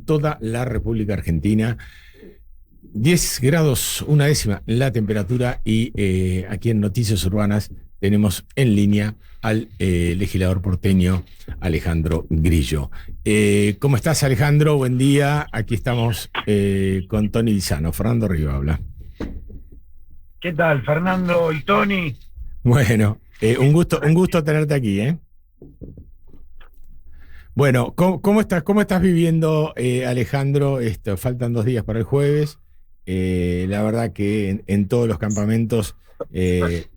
toda la República Argentina. 10 grados, una décima la temperatura y aquí en Noticias Urbanas tenemos en línea al legislador porteño Alejandro Grillo. ¿Cómo estás, Alejandro? Buen día. Aquí estamos con Tony Lizano. Fernando Riva habla. ¿Qué tal, Fernando y Tony? Bueno, un gusto tenerte aquí, ¿eh? Bueno, ¿cómo estás viviendo, Alejandro? Faltan 2 días para el jueves. La verdad que en todos los campamentos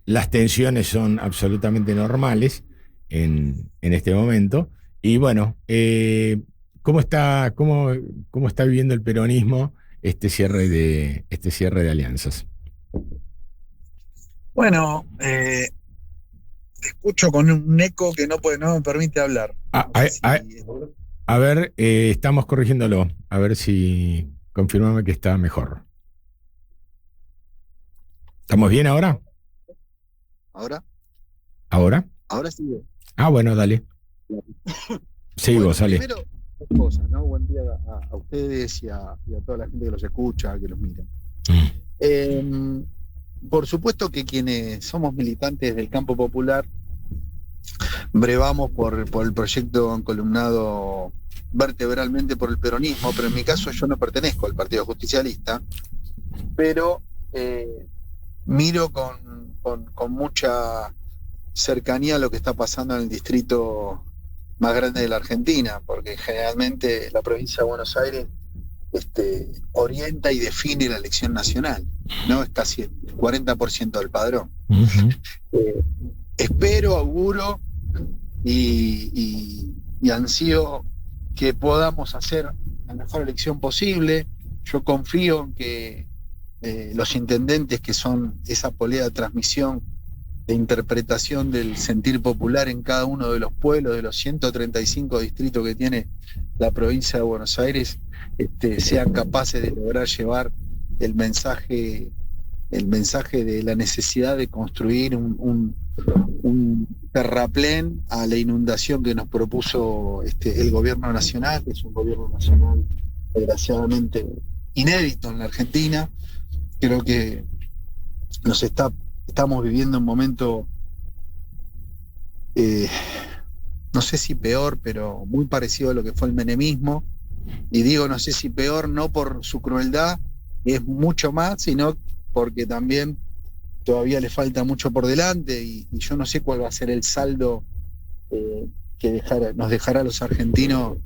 las tensiones son absolutamente normales en este momento. Y bueno, ¿cómo está viviendo el peronismo este cierre de alianzas? Bueno, te escucho con un eco que no me permite hablar. A ver, estamos corrigiéndolo. A ver si confirmame que está mejor. ¿Estamos bien ahora? ¿Ahora? Ahora sí. Ah, bueno, dale. Sí, Bueno, vos, dale. primero, dos cosas, ¿no? Buen día a ustedes y a toda la gente que los escucha, que los mira. Por supuesto que quienes somos militantes del campo popular brevamos por el proyecto encolumnado vertebralmente por el peronismo, pero en mi caso yo no pertenezco al Partido Justicialista, pero miro con mucha cercanía lo que está pasando en el distrito más grande de la Argentina, porque generalmente la provincia de Buenos Aires orienta y define la elección nacional, ¿no? Es casi el 40% del padrón. Espero, auguro y ansío que podamos hacer la mejor elección posible. Yo confío en que los intendentes, que son esa polea de transmisión, de interpretación del sentir popular en cada uno de los pueblos, de los 135 distritos que tiene la provincia de Buenos Aires, sean capaces de lograr llevar el mensaje de la necesidad de construir un terraplén a la inundación que nos propuso el gobierno nacional, que es un gobierno nacional desgraciadamente inédito en la Argentina. Creo que estamos viviendo un momento, no sé si peor, pero muy parecido a lo que fue el menemismo. Y digo no sé si peor, no por su crueldad, es mucho más, sino porque también todavía le falta mucho por delante y yo no sé cuál va a ser el saldo que nos dejará a los argentinos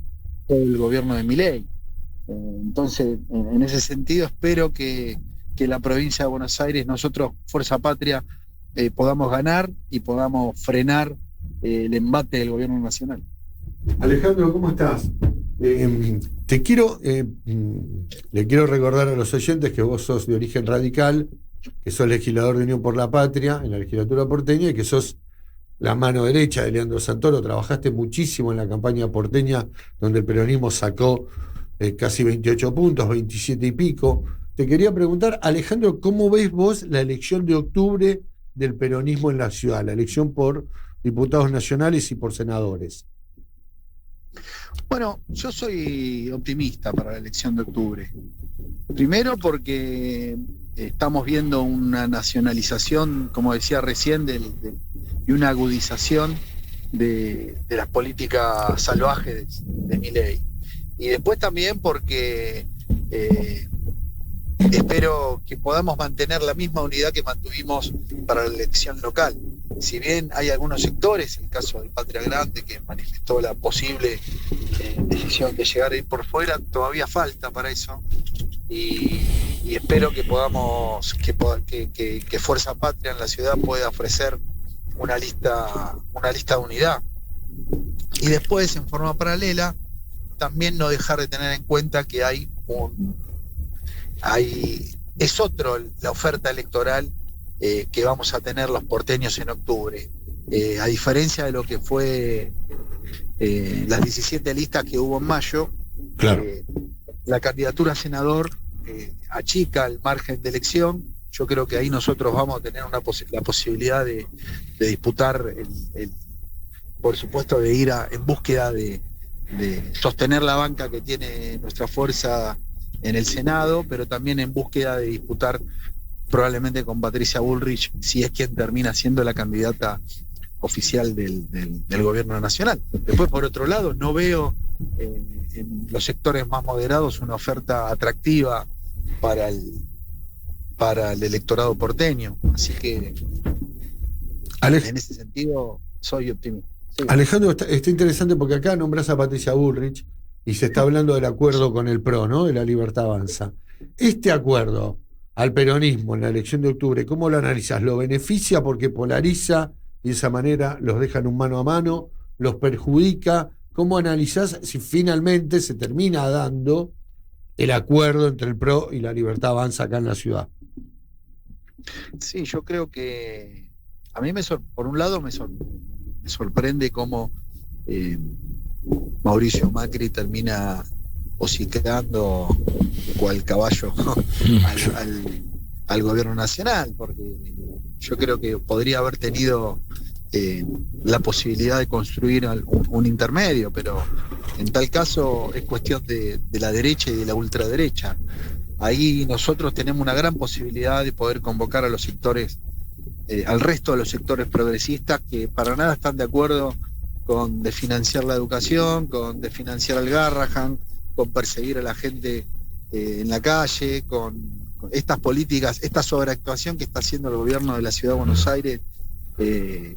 todo el gobierno de Milei. Entonces, en ese sentido, espero que la provincia de Buenos Aires, nosotros, Fuerza Patria, podamos ganar y podamos frenar el embate del gobierno nacional. Alejandro, ¿cómo estás? Le quiero recordar a los oyentes que vos sos de origen radical, que sos legislador de Unión por la Patria en la legislatura porteña y que sos la mano derecha de Leandro Santoro. Trabajaste muchísimo en la campaña porteña, donde el peronismo sacó casi 28 puntos, 27 y pico. Te quería preguntar, Alejandro, ¿cómo ves vos la elección de octubre del peronismo en la ciudad, la elección por diputados nacionales y por senadores? Bueno, yo soy optimista para la elección de octubre. Primero porque estamos viendo una nacionalización, como decía recién, y una agudización de las políticas salvajes de Milei. Y después también porque espero que podamos mantener la misma unidad que mantuvimos para la elección local. Si bien hay algunos sectores, el caso del Patria Grande, que manifestó la posible decisión de llegar a ir por fuera, todavía falta para eso. Y espero que podamos, que Fuerza Patria en la ciudad pueda ofrecer una lista de unidad. Y después, en forma paralela, también no dejar de tener en cuenta que es otro la oferta electoral que vamos a tener los porteños en octubre. A diferencia de lo que fue las 17 listas que hubo en mayo, claro. La candidatura a senador achica el margen de elección. Yo creo que ahí nosotros vamos a tener la posibilidad de disputar, por supuesto, de ir en búsqueda de sostener la banca que tiene nuestra fuerza en el Senado, pero también en búsqueda de disputar probablemente con Patricia Bullrich, si es quien termina siendo la candidata oficial del gobierno nacional. Después, por otro lado, no veo en los sectores más moderados una oferta atractiva para el electorado porteño. Así que en ese sentido soy optimista. Sí. Alejandro, está interesante porque acá nombras a Patricia Bullrich y se está hablando del acuerdo con el PRO, ¿no? De la Libertad Avanza. Este acuerdo al peronismo en la elección de octubre, ¿cómo lo analizas? ¿Lo beneficia porque polariza y de esa manera los deja en un mano a mano? ¿Los perjudica? ¿Cómo analizás si finalmente se termina dando el acuerdo entre el PRO y la Libertad Avanza acá en la ciudad? Sí, yo creo que a mí por un lado me sorprende cómo Mauricio Macri termina hocicando cual caballo al gobierno nacional, porque yo creo que podría haber tenido la posibilidad de construir un intermedio, pero en tal caso es cuestión de la derecha y de la ultraderecha. Ahí nosotros tenemos una gran posibilidad de poder convocar a los sectores, al resto de los sectores progresistas que para nada están de acuerdo con desfinanciar la educación, con desfinanciar al Garrahan, con perseguir a la gente en la calle, con estas políticas, esta sobreactuación que está haciendo el gobierno de la Ciudad de Buenos Aires,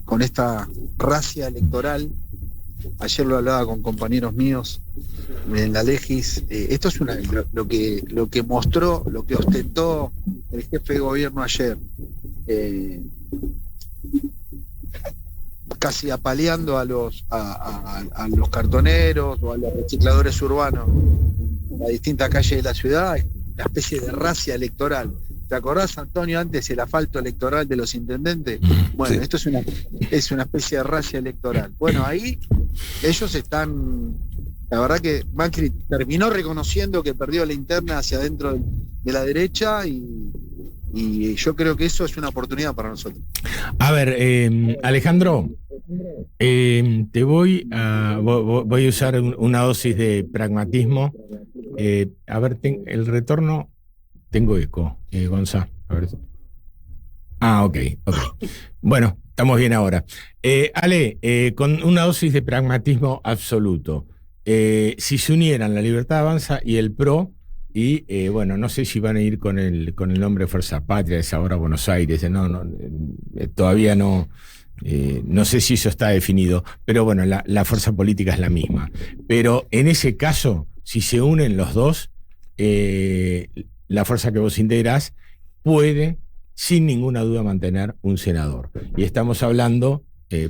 con esta racia electoral. Ayer lo hablaba con compañeros míos en la Legis. Esto es lo que mostró, lo que ostentó el jefe de gobierno ayer, casi apaleando a los cartoneros o a los recicladores urbanos en la distinta calle de la ciudad, una especie de racia electoral. ¿Te acordás, Antonio, antes el asfalto electoral de los intendentes? Bueno, sí. Esto es una especie de racia electoral. Bueno, ahí ellos están. La verdad que Macri terminó reconociendo que perdió la interna hacia adentro de la derecha y yo creo que eso es una oportunidad para nosotros. A ver, Alejandro, voy a usar una dosis de pragmatismo. A ver, el retorno. Tengo eco, Gonza. A ver. Ok. Bueno, estamos bien ahora. Ale, con una dosis de pragmatismo absoluto. Si se unieran la Libertad Avanza y el PRO, y bueno, no sé si van a ir con el nombre Fuerza Patria, es ahora Buenos Aires, todavía no sé si eso está definido, pero bueno, la fuerza política es la misma. Pero en ese caso, si se unen los dos, la fuerza que vos integrás puede, sin ninguna duda, mantener un senador. Y estamos hablando,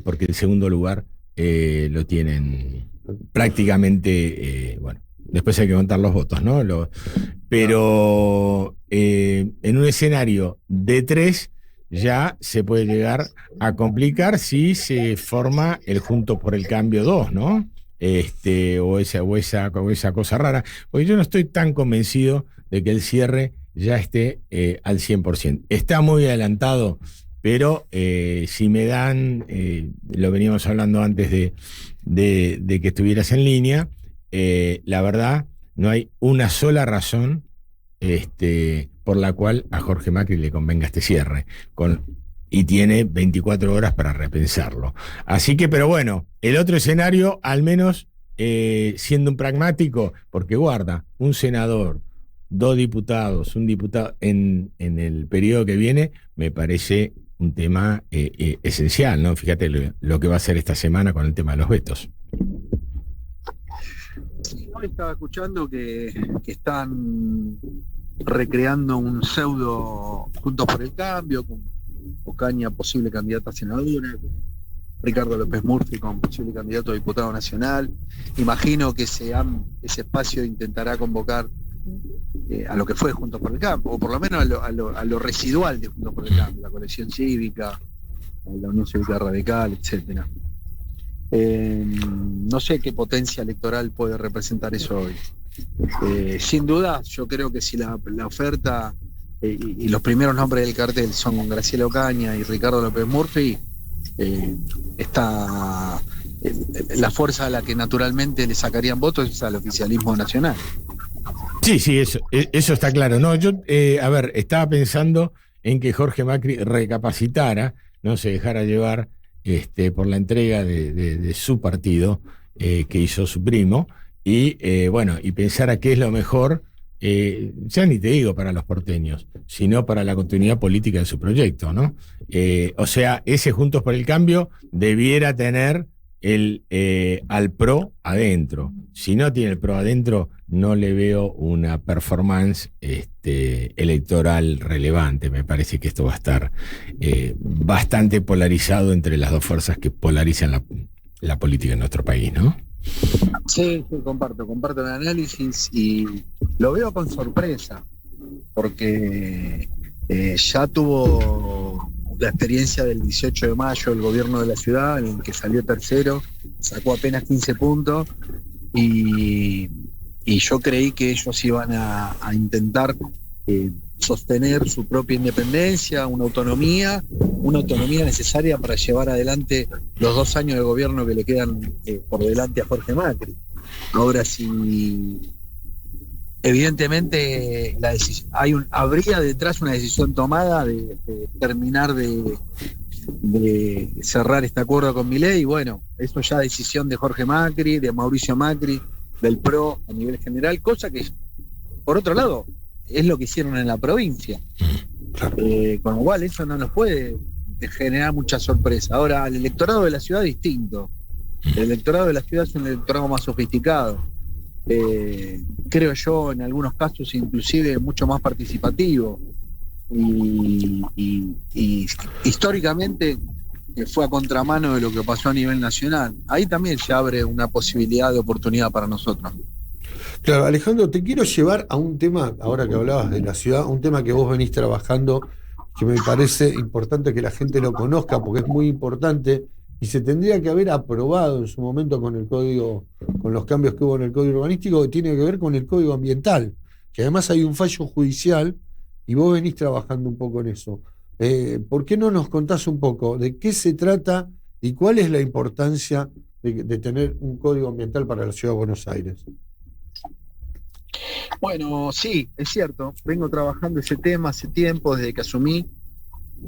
porque el segundo lugar lo tienen prácticamente, bueno, después hay que contar los votos, ¿no? Pero en un escenario de 3 ya se puede llegar a complicar si se forma el Juntos por el Cambio 2, ¿no? O esa cosa rara. Porque yo no estoy tan convencido de que el cierre ya esté al 100%. Está muy adelantado, pero si me dan, lo veníamos hablando antes de que estuvieras en línea, la verdad, no hay una sola razón por la cual a Jorge Macri le convenga este cierre, y tiene 24 horas para repensarlo. Así que, pero bueno, el otro escenario, al menos siendo un pragmático, porque guarda, un senador, 2 diputados, un diputado en el periodo que viene, me parece un tema esencial, ¿no? Fíjate lo que va a hacer esta semana con el tema de los vetos. Sí, hoy estaba escuchando que están recreando un pseudo Juntos por el Cambio, con Ocaña posible candidata a senadora, con Ricardo López Murphy como posible candidato a diputado nacional. Imagino que ese espacio intentará convocar a lo que fue Juntos por el Cambio, o por lo menos a lo residual de Juntos por el Cambio, la coalición cívica, la Unión Cívica Radical, etcétera. No sé qué potencia electoral puede representar eso hoy. Sin duda, yo creo que si la oferta y los primeros nombres del cartel son Graciela Ocaña y Ricardo López Murphy, está la fuerza a la que naturalmente le sacarían votos es al oficialismo nacional. Sí, eso está claro. No, yo, a ver, estaba pensando en que Jorge Macri recapacitara, no se dejara llevar por la entrega de su partido que hizo su primo, y bueno, y pensara qué es lo mejor, ya ni te digo para los porteños, sino para la continuidad política de su proyecto, ¿no? O sea, ese Juntos por el Cambio debiera tener al PRO adentro. Si no tiene el PRO adentro, no le veo una performance electoral relevante. Me parece que esto va a estar bastante polarizado entre las dos fuerzas que polarizan la política en nuestro país, ¿no? Sí, comparto el análisis y lo veo con sorpresa, porque ya tuvo la experiencia del 18 de mayo, el gobierno de la ciudad, en el que salió tercero, sacó apenas 15 puntos, y yo creí que ellos iban a intentar sostener su propia independencia, una autonomía necesaria para llevar adelante los 2 años de gobierno que le quedan por delante a Jorge Macri. Ahora, si evidentemente habría detrás una decisión tomada de terminar de cerrar este acuerdo con Milei, y bueno, eso ya es decisión de Jorge Macri, de Mauricio Macri, del PRO a nivel general, cosa que, por otro lado, es lo que hicieron en la provincia. Con lo cual eso no nos puede generar mucha sorpresa. Ahora, el electorado de la ciudad es distinto. El electorado de la ciudad es un electorado más sofisticado. Creo yo, en algunos casos, inclusive mucho más participativo. Y históricamente fue a contramano de lo que pasó a nivel nacional. Ahí también se abre una posibilidad de oportunidad para nosotros. Claro, Alejandro, te quiero llevar a un tema, ahora que hablabas de la ciudad, un tema que vos venís trabajando, que me parece importante que la gente lo conozca, porque es muy importante y se tendría que haber aprobado en su momento con el código, con los cambios que hubo en el código urbanístico, que tiene que ver con el código ambiental, que además hay un fallo judicial y vos venís trabajando un poco en eso. ¿Por qué no nos contás un poco de qué se trata y cuál es la importancia de tener un código ambiental para la ciudad de Buenos Aires? Bueno, sí, es cierto. Vengo trabajando ese tema hace tiempo, desde que asumí,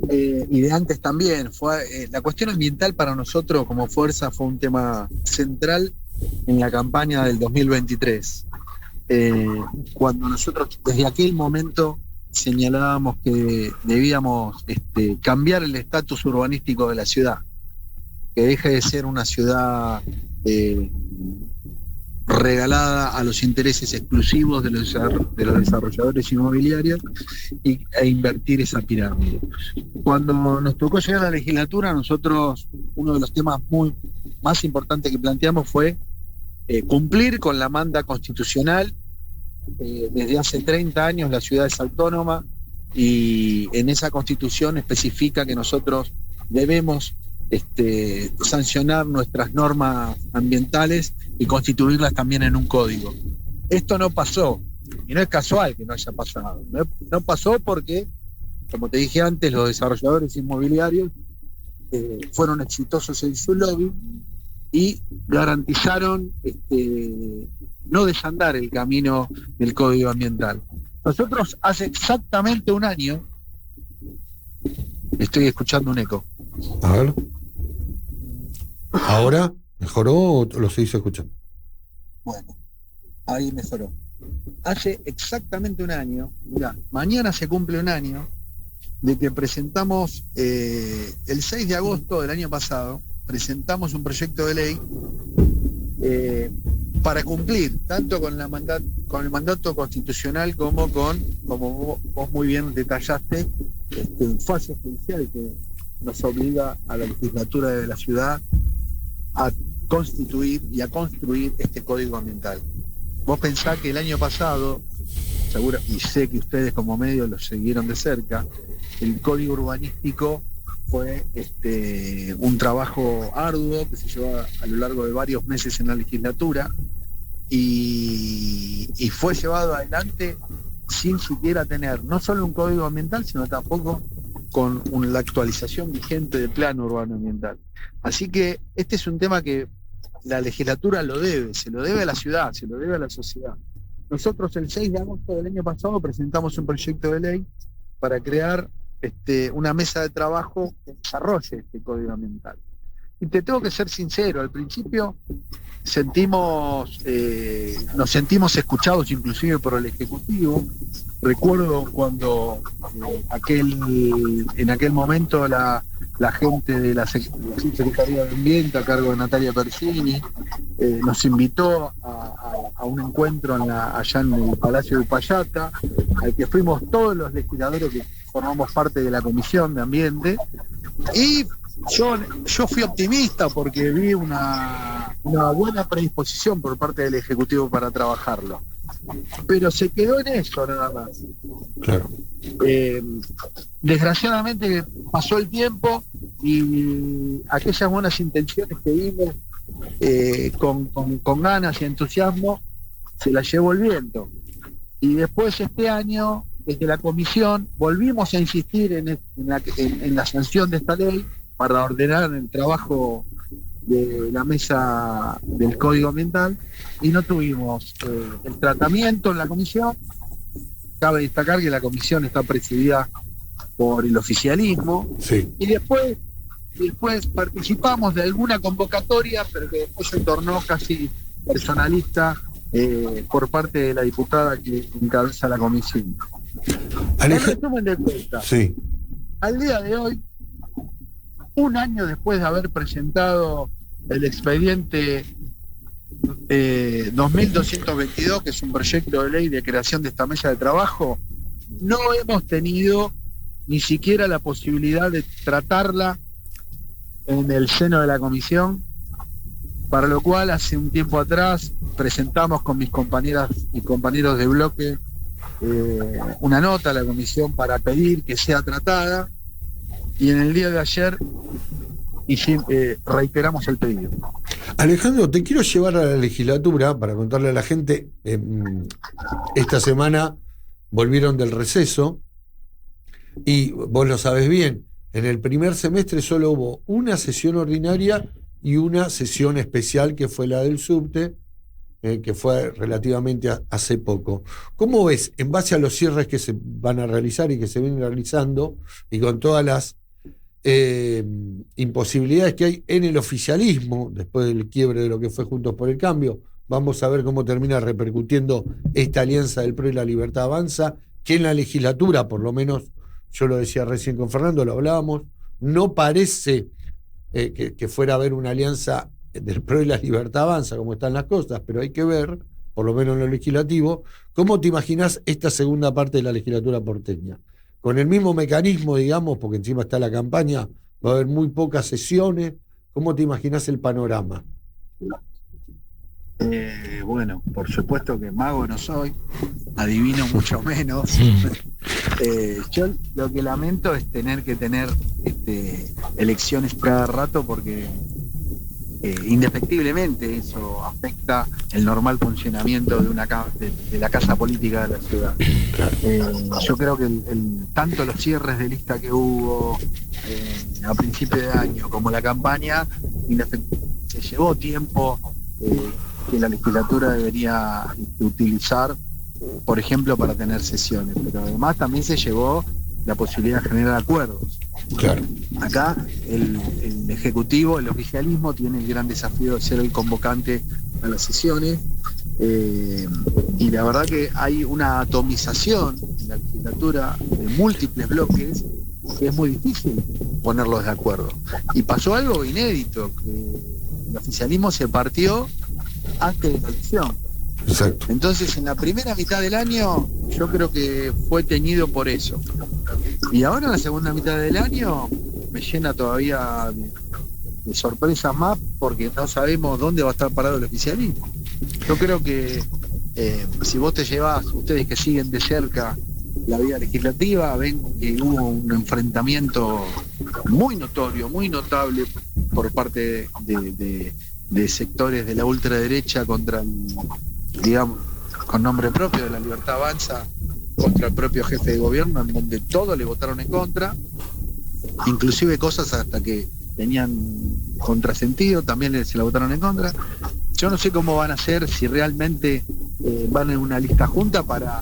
y de antes también. La cuestión ambiental para nosotros como fuerza fue un tema central en la campaña del 2023. Cuando nosotros desde aquel momento señalábamos que debíamos cambiar el estatus urbanístico de la ciudad, que deje de ser una ciudad regalada a los intereses exclusivos de los desarrolladores inmobiliarios e invertir esa pirámide. Cuando nos tocó llegar a la legislatura, nosotros, uno de los temas más importantes que planteamos fue cumplir con la manda constitucional. Desde hace 30 años la ciudad es autónoma y en esa constitución especifica que nosotros debemos sancionar nuestras normas ambientales y constituirlas también en un código. Esto no pasó, y no es casual que no haya pasado. No pasó porque, como te dije antes, los desarrolladores inmobiliarios fueron exitosos en su lobby y garantizaron no desandar el camino del código ambiental. Nosotros hace exactamente un año, estoy escuchando un eco. A ver. ¿Ahora mejoró o lo seguís escuchando? Bueno, ahí mejoró. Hace exactamente un año, mirá, mañana se cumple un año de que presentamos, el 6 de agosto del año pasado, presentamos un proyecto de ley para cumplir tanto con el mandato constitucional como vos muy bien detallaste, un fallo judicial que nos obliga a la legislatura de la ciudad a constituir y a construir este código ambiental. Vos pensás que el año pasado, seguro, y sé que ustedes como medio lo siguieron de cerca, el código urbanístico fue un trabajo arduo que se llevó a lo largo de varios meses en la legislatura y fue llevado adelante sin siquiera tener no solo un código ambiental, sino tampoco con la actualización vigente del plan urbano ambiental. Así que este es un tema que la legislatura se lo debe a la ciudad, se lo debe a la sociedad. Nosotros el 6 de agosto del año pasado presentamos un proyecto de ley para crear una mesa de trabajo que desarrolle este código ambiental. Y te tengo que ser sincero, al principio nos sentimos escuchados inclusive por el Ejecutivo. Recuerdo cuando en aquel momento la gente de la Secretaría de Ambiente a cargo de Natalia Persini nos invitó a un encuentro allá en el Palacio de Upayata, al que fuimos todos los legisladores que formamos parte de la Comisión de Ambiente, y yo fui optimista porque vi una buena predisposición por parte del Ejecutivo para trabajarlo. Pero se quedó en eso nada más. Claro. Desgraciadamente pasó el tiempo y aquellas buenas intenciones que vimos con ganas y entusiasmo se las llevó el viento. Y después este año, desde la comisión, volvimos a insistir en la sanción de esta ley para ordenar el trabajo de la mesa del Código Ambiental, y no tuvimos el tratamiento en la comisión. Cabe destacar que la comisión está presidida por el oficialismo, Sí. y después participamos de alguna convocatoria, pero que después se tornó casi personalista por parte de la diputada que encabeza la comisión. En resumen de cuentas, Sí. al día de hoy, un año después de haber presentado el expediente 2222, que es un proyecto de ley de creación de esta mesa de trabajo, no hemos tenido ni siquiera la posibilidad de tratarla en el seno de la comisión, para lo cual hace un tiempo atrás presentamos con mis compañeras y compañeros de bloque una nota a la comisión para pedir que sea tratada, y en el día de ayer reiteramos el pedido. Alejandro, te quiero llevar a la legislatura para contarle a la gente. Esta semana volvieron del receso y vos lo sabés bien, en el primer semestre solo hubo una sesión ordinaria y una sesión especial, que fue la del subte, que fue relativamente hace poco. ¿Cómo ves, en base a los cierres que se van a realizar y que se vienen realizando, y con todas las imposibilidades que hay en el oficialismo después del quiebre de lo que fue Juntos por el Cambio? Vamos a ver cómo termina repercutiendo esta alianza del PRO y la Libertad Avanza, que en la legislatura, por lo menos, yo lo decía recién con Fernando, lo hablábamos, no parece que fuera a haber una alianza del PRO y la Libertad Avanza, como están las cosas, pero hay que ver, por lo menos en lo legislativo, cómo te imaginás esta segunda parte de la legislatura porteña. Con el mismo mecanismo, digamos, porque encima está la campaña, va a haber muy pocas sesiones. ¿Cómo te imaginás el panorama? Bueno, por supuesto que mago no soy, adivino mucho menos. Yo lo que lamento es tener que tener elecciones cada rato, porque indefectiblemente eso afecta el normal funcionamiento de la casa política de la ciudad. Yo creo que tanto los cierres de lista que hubo a principio de año como la campaña, se llevó tiempo que la legislatura debería utilizar, por ejemplo, para tener sesiones, pero además también se llevó la posibilidad de generar acuerdos. Claro. Acá el Ejecutivo, el oficialismo, tiene el gran desafío de ser el convocante a las sesiones, y la verdad que hay una atomización en la legislatura de múltiples bloques que es muy difícil ponerlos de acuerdo. Y pasó algo inédito, que el oficialismo se partió antes de la elección. Exacto. Entonces, en la primera mitad del año, yo creo que fue teñido por eso. Y ahora, en la segunda mitad del año, me llena todavía de sorpresas más, porque no sabemos dónde va a estar parado el oficialismo. Yo creo que si vos te llevás, ustedes que siguen de cerca la vida legislativa, ven que hubo un enfrentamiento muy notorio, muy notable por parte de sectores de la ultraderecha contra digamos, con nombre propio de la Libertad Avanza, contra el propio jefe de gobierno, en donde todos le votaron en contra, inclusive cosas hasta que tenían contrasentido, también se la votaron en contra. Yo no sé cómo van a hacer, si realmente van en una lista junta para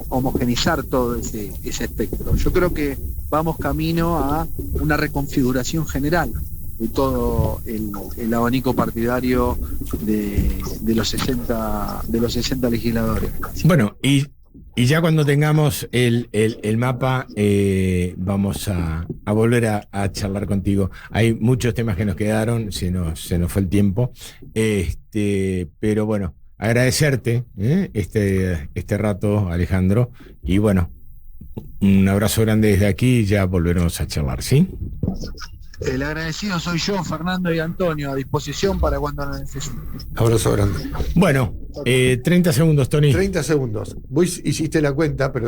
homogenizar todo ese espectro. Yo creo que vamos camino a una reconfiguración general de todo el abanico partidario de los 60 legisladores. Bueno, y ya cuando tengamos el mapa, vamos a volver a charlar contigo. Hay muchos temas que nos quedaron, se nos fue el tiempo. Pero bueno, agradecerte este rato, Alejandro. Y bueno, un abrazo grande desde aquí y ya volveremos a charlar, ¿sí? El agradecido soy yo, Fernando y Antonio, a disposición para cuando lo necesiten. Abrazo grande. Bueno, 30 segundos, Tony. 30 segundos. Vos hiciste la cuenta, pero